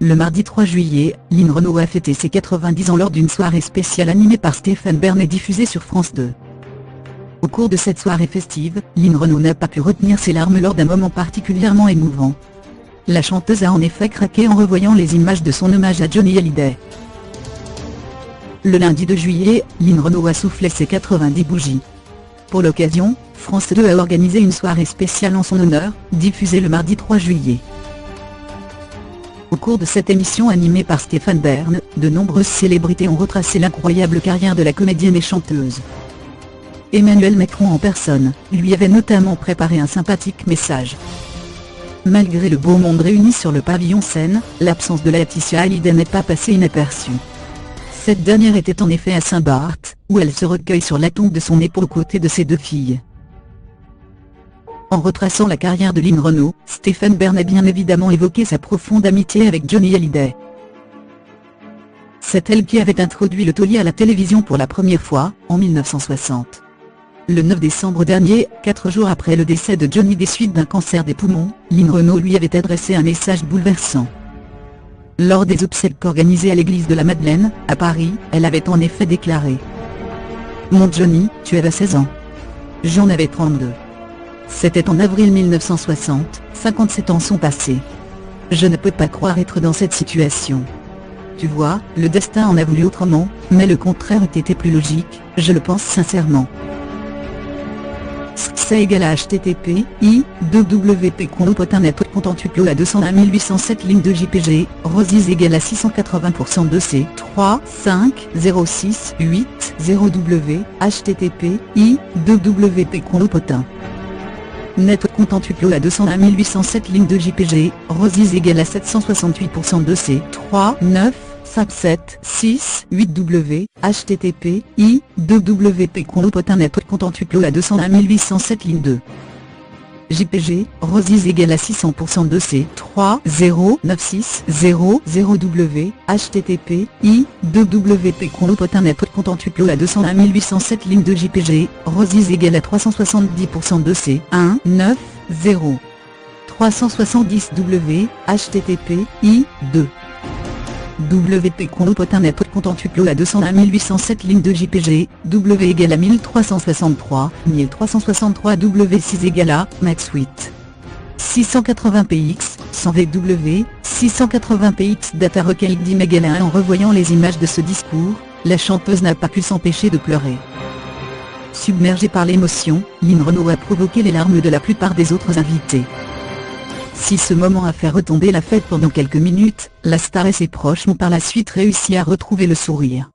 Le mardi 3 juillet, Lynn Renaud a fêté ses 90 ans lors d'une soirée spéciale animée par Stéphane Bern et diffusée sur France 2. Au cours de cette soirée festive, Lynn Renaud n'a pas pu retenir ses larmes lors d'un moment particulièrement émouvant. La chanteuse a en effet craqué en revoyant les images de son hommage à Johnny Hallyday. Le lundi 2 juillet, Lynn Renaud a soufflé ses 90 bougies. Pour l'occasion, France 2 a organisé une soirée spéciale en son honneur, diffusée le mardi 3 juillet. Au cours de cette émission animée par Stéphane Bern, de nombreuses célébrités ont retracé l'incroyable carrière de la comédienne et chanteuse. Emmanuel Macron en personne, lui avait notamment préparé un sympathique message. Malgré le beau monde réuni sur le pavillon Seine, l'absence de Laetitia Hallyday n'est pas passée inaperçue. Cette dernière était en effet à Saint-Barth, où elle se recueille sur la tombe de son époux aux côtés de ses deux filles. En retraçant la carrière de Lynn Renaud, Stéphane Bern a bien évidemment évoqué sa profonde amitié avec Johnny Hallyday. C'est elle qui avait introduit le taulier à la télévision pour la première fois, en 1960. Le 9 décembre dernier, 4 jours après le décès de Johnny des suites d'un cancer des poumons, Lynn Renaud lui avait adressé un message bouleversant. Lors des obsèques organisées à l'église de la Madeleine, à Paris, elle avait en effet déclaré : « Mon Johnny, tu avais 16 ans. J'en avais 32. C'était en avril 1960, 57 ans sont passés. Je ne peux pas croire être dans cette situation. Tu vois, le destin en a voulu autrement, mais le contraire eût été plus logique, je le pense sincèrement. » C'est égal à http://i://www.conlopotin.net contentuclo à 201 807 ligne de JPG, Rosies égale à 680% de C 3 5 06 8 0W, http://i://www.conlopotin. Net contentuclo à 201 807 ligne de JPG, Rosies égale à 768% de C 3 9 5 7 6 8W, http://i://www.conlopotin.net contentuclo à 201 807 ligne 2. JPG, Rosies égale à 600% de C 3 0 9 6 0 0W, http://i://www.conlopotin.net contentuclo à 201 807 ligne de JPG, Rosies égale à 370% de C 1 9 0 370W, http://i://2. wp.conlopotin.net contentuclo à 201 807 ligne de JPG, W égale à 1363, 1363 W6 égale à, max 8. 680px, 100vw, 680px data recueil d'im égale à 1. En revoyant les images de ce discours, la chanteuse n'a pas pu s'empêcher de pleurer. Submergée par l'émotion, Lynn Renaud a provoqué les larmes de la plupart des autres invités. Si ce moment a fait retomber la fête pendant quelques minutes, la star et ses proches ont par la suite réussi à retrouver le sourire.